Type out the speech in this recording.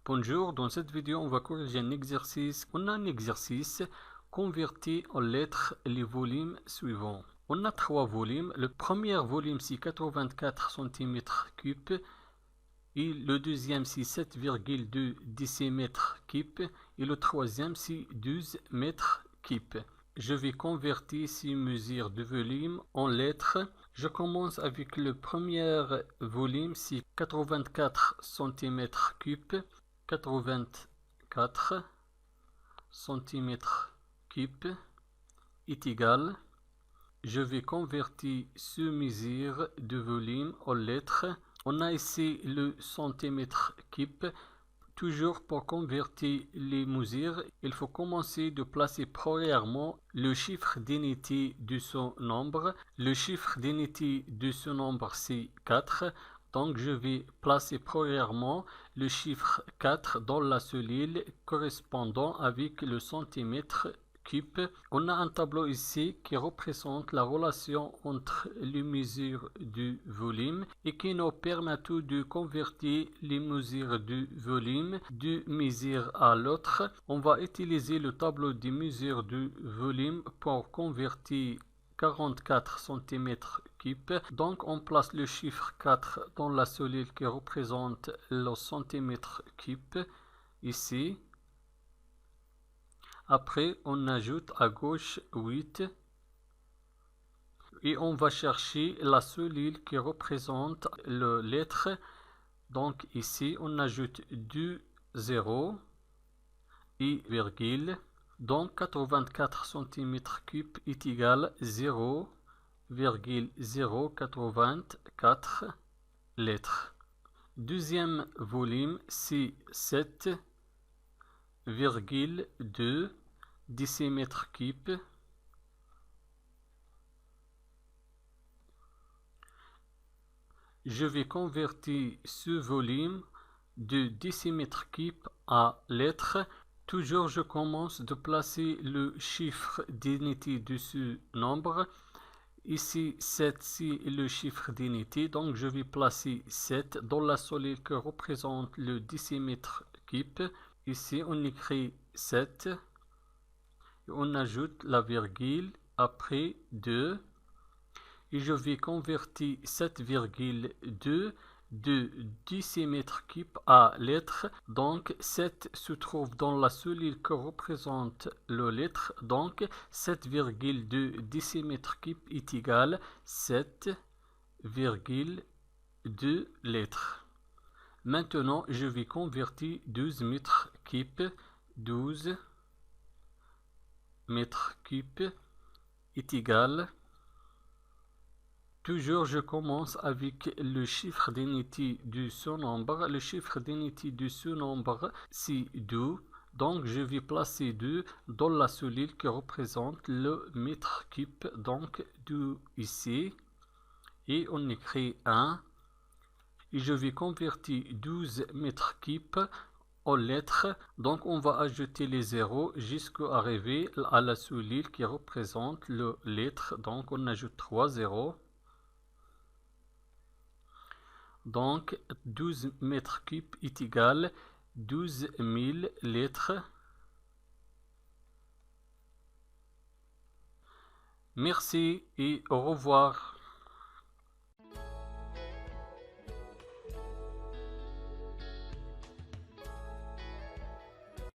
Bonjour, dans cette vidéo, on va corriger un exercice. On a un exercice converti en lettres les volumes suivants. On a trois volumes. Le premier volume, c'est 84 cm3 et le deuxième, c'est 7,2 décimètres-cubes et le troisième, c'est 12 mètres-cubes. Je vais convertir ces mesures de volume en lettres. Je commence avec le premier volume, c'est 84 cm3. 84 cm3 est égal. Je vais convertir ce mesure de volume en lettres. On a ici le centimètre cube. Toujours pour convertir les mesures, il faut commencer de placer premièrement le chiffre d'unité de son nombre. Le chiffre d'unité de ce nombre, c'est 4. Donc je vais placer premièrement le chiffre 4 dans la cellule correspondant avec le centimètre cube. On a un tableau ici qui représente la relation entre les mesures du volume et qui nous permet de convertir les mesures du volume d'une mesure à l'autre. On va utiliser le tableau des mesures du volume pour convertir 44 cm3. Donc on place le chiffre 4 dans la cellule qui représente le centimètre cube ici. Après on ajoute à gauche 8 et on va chercher la cellule qui représente la lettre. Donc ici on ajoute 2 0 et virgule. Donc 84 cm3 est égal 0,084 lettres. Deuxième volume, c'est 7,2 décimètres-cubes. Je vais convertir ce volume de décimètres-cubes à lettres. Toujours, je commence de placer le chiffre d'unité de ce nombre. Ici, 7, c'est le chiffre d'unité. Donc, je vais placer 7 dans la cellule qui représente le décimètre-cube. Ici, on écrit 7. Et on ajoute la virgule après 2. Et je vais convertir 7,2 de décimètres-cubes à lettres. Donc 7 se trouve dans la cellule qui représente la lettre. Donc 7,2 décimètres-cubes est égal 7,2 lettres. Maintenant, je vais convertir 12 mètres-cubes. 12 mètres-cubes est égal. Toujours, je commence avec le chiffre d'unité de ce nombre. Le chiffre d'unité de ce nombre, c'est 2. Donc, je vais placer 2 dans la cellule qui représente le mètre cube. Donc, 2 ici. Et on écrit 1. Et je vais convertir 12 mètres cubes en lettres. Donc, on va ajouter les zéros jusqu'à arriver à la cellule qui représente le lettre. Donc, on ajoute 3 zéros. Donc 12 mètres-cubes est égal 12 000 lettres. Merci et au revoir.